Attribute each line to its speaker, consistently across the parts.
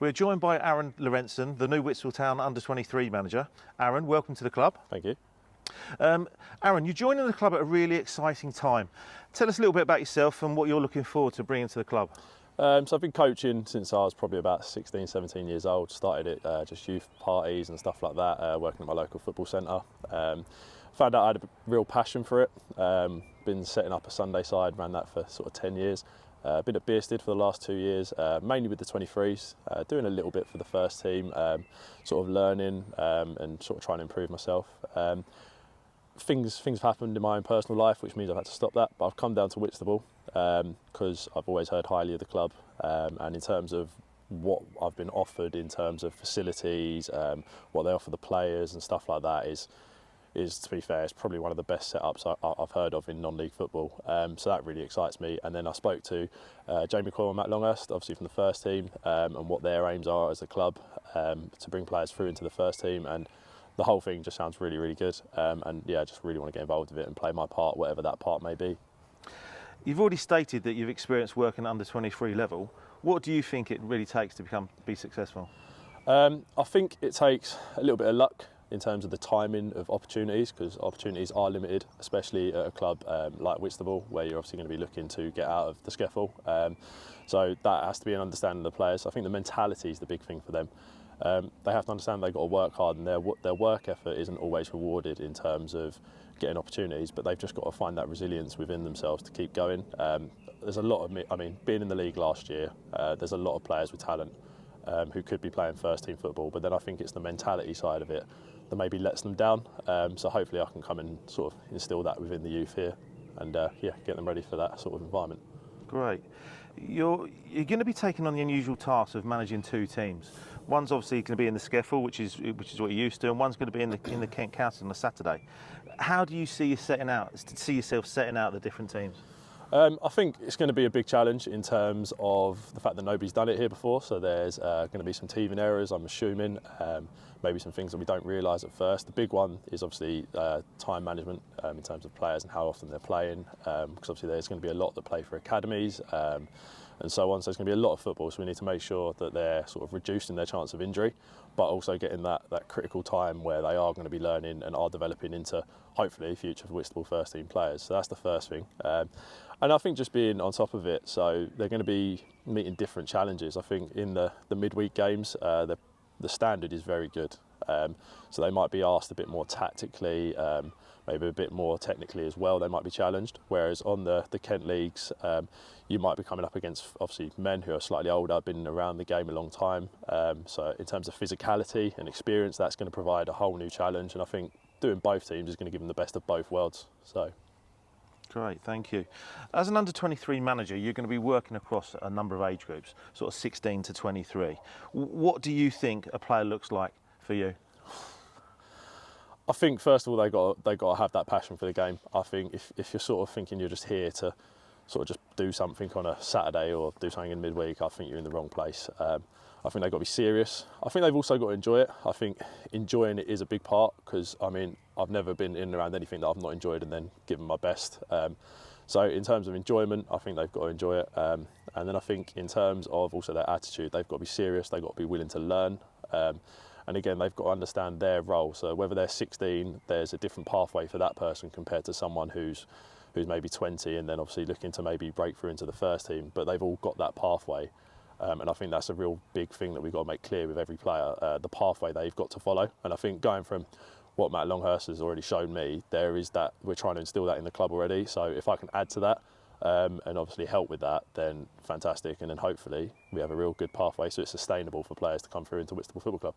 Speaker 1: We're joined by Aaron Lorentzen, the new Whitstable under-23 manager. Aaron, welcome to the club.
Speaker 2: Thank you.
Speaker 1: Aaron, you're joining the club at a really exciting time. Tell us a little bit about yourself and what you're looking forward to bringing to the club.
Speaker 2: So I've been coaching since I was probably about 16, 17 years old. Started at just youth parties and stuff like that, working at my local football centre. Found out I had a real passion for it. Been setting up a Sunday side, ran that for sort of 10 years. Been at Beersted for the last 2 years, mainly with the 23s, doing a little bit for the first team, sort of learning and sort of trying to improve myself. Things have happened in my own personal life, which means I've had to stop that. But I've come down to Whitstable because I've always heard highly of the club, and in terms of what I've been offered in terms of facilities, what they offer the players and stuff like that is to be fair, it's probably one of the best setups I've heard of in non-league football. So that really excites me. And then I spoke to Jamie Coyle and Matt Longhurst, obviously from the first team, and what their aims are as a club to bring players through into the first team. And the whole thing just sounds really, really good. And yeah, I just really want to get involved with it and play my part, whatever that part may be.
Speaker 1: You've already stated that you've experienced working at under-23 level. What do you think it really takes to be successful?
Speaker 2: I think it takes a little bit of luck in terms of the timing of opportunities, because opportunities are limited, especially at a club like Whitstable, where you're obviously going to be looking to get out of the scuffle. So that has to be an understanding of the players. I think the mentality is the big thing for them. They have to understand they've got to work hard, and their work effort isn't always rewarded in terms of getting opportunities, but they've just got to find that resilience within themselves to keep going. There's a lot of, being in the league last year, there's a lot of players with talent who could be playing first team football, but then I think it's the mentality side of it that maybe lets them down. So hopefully I can come and sort of instill that within the youth here and get them ready for that sort of environment.
Speaker 1: Great. You're going to be taking on the unusual task of managing two teams. One's obviously going to be in the Scaffle, which is what you're used to, and one's going to be in the Kent County on a Saturday. How do you see yourself setting out the different teams?
Speaker 2: I think it's going to be a big challenge in terms of the fact that nobody's done it here before. So there's going to be some teething errors, I'm assuming, maybe some things that we don't realise at first. The big one is obviously time management in terms of players and how often they're playing, because obviously there's going to be a lot that play for academies and so on. So there's going to be a lot of football, so we need to make sure that they're sort of reducing their chance of injury, but also getting that critical time where they are going to be learning and are developing into, hopefully, future Whitstable first team players. So that's the first thing. And I think just being on top of it, so they're going to be meeting different challenges. I think in the midweek games, the standard is very good. So they might be asked a bit more tactically, maybe a bit more technically as well. They might be challenged. Whereas on the Kent leagues, you might be coming up against obviously men who are slightly older, been around the game a long time. So in terms of physicality and experience, that's going to provide a whole new challenge. And I think doing both teams is going to give them the best of both worlds. So.
Speaker 1: Great, thank you. As an under-23 manager, you're going to be working across a number of age groups, sort of 16 to 23. What do you think a player looks like for you?
Speaker 2: I think first of all they got to have that passion for the game. I think if you're sort of thinking you're just here to sort of just do something on a Saturday or do something in midweek, I think you're in the wrong place. I think they've got to be serious. I think they've also got to enjoy it. I think enjoying it is a big part, because I've never been in and around anything that I've not enjoyed and then given my best. So in terms of enjoyment, I think they've got to enjoy it. And then I think in terms of also their attitude, they've got to be serious, they've got to be willing to learn. And again, they've got to understand their role. So whether they're 16, there's a different pathway for that person compared to someone who's maybe 20 and then obviously looking to maybe break through into the first team. But they've all got that pathway. And I think that's a real big thing that we've got to make clear with every player, the pathway they've got to follow. And I think going from what Matt Longhurst has already shown me, there is that, we're trying to instill that in the club already. So if I can add to that and obviously help with that, then fantastic. And then hopefully we have a real good pathway so it's sustainable for players to come through into Whitstable Football Club.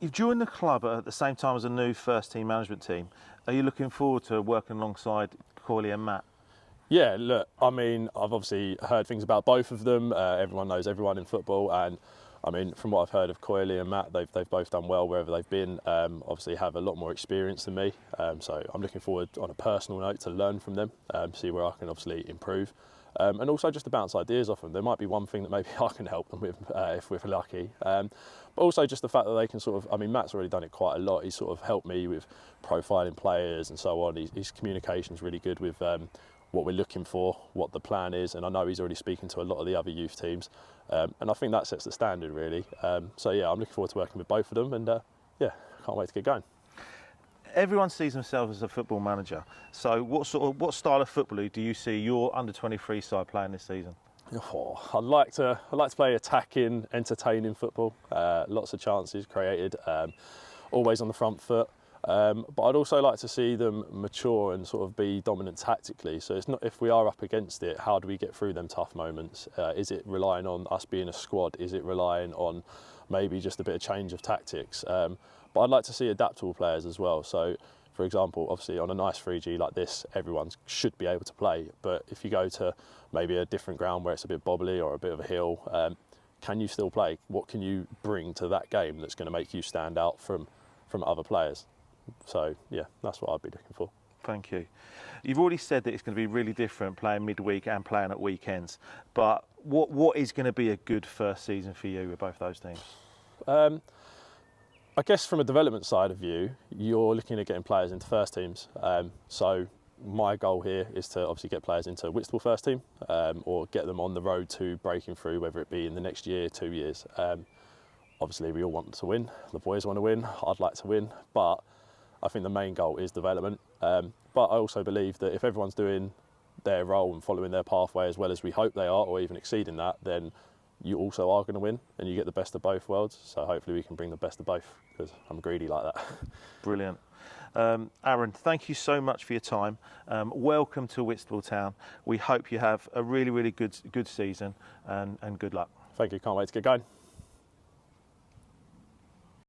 Speaker 1: You've joined the club at the same time as a new first team management team. Are you looking forward to working alongside Coyle and Matt?
Speaker 2: Yeah, look, I've obviously heard things about both of them. Everyone knows everyone in football, and from what I've heard of Coyle and Matt, they've both done well wherever they've been. Obviously have a lot more experience than me, so I'm looking forward on a personal note to learn from them, see where I can obviously improve. And also just to bounce ideas off them. There might be one thing that maybe I can help them with if we're lucky. But also just the fact that they can sort of, Matt's already done it quite a lot. He's sort of helped me with profiling players and so on. His communication's really good with what we're looking for, what the plan is, and I know he's already speaking to a lot of the other youth teams. And I think that sets the standard really. So yeah, I'm looking forward to working with both of them, and yeah, can't wait to get going.
Speaker 1: Everyone sees themselves as a football manager. So what style of football do you see your under-23 side playing this season?
Speaker 2: Oh, I'd like to play attacking, entertaining football. Lots of chances created, always on the front foot. But I'd also like to see them mature and sort of be dominant tactically. So it's not, if we are up against it, how do we get through them tough moments? Is it relying on us being a squad? Is it relying on maybe just a bit of change of tactics? But I'd like to see adaptable players as well. So, for example, obviously on a nice 3G like this, everyone should be able to play. But if you go to maybe a different ground where it's a bit bobbly or a bit of a hill, can you still play? What can you bring to that game that's going to make you stand out from other players? So yeah, that's what I'd be looking for.
Speaker 1: Thank you. You've already said that it's going to be really different playing midweek and playing at weekends. But what is going to be a good first season for you with both those teams?
Speaker 2: I guess from a development side of view, you're looking at getting players into first teams. So my goal here is to obviously get players into Whitstable first team, or get them on the road to breaking through, whether it be in the next year, 2 years. Obviously we all want to win. The boys want to win. I'd like to win, but I think the main goal is development. But I also believe that if everyone's doing their role and following their pathway as well as we hope they are, or even exceeding that, then you also are going to win and you get the best of both worlds. So hopefully we can bring the best of both, because I'm greedy like that.
Speaker 1: Brilliant. Aaron, thank you so much for your time. Welcome to Whitstable Town. We hope you have a really, really good season, and good luck.
Speaker 2: Thank you, can't wait to get going.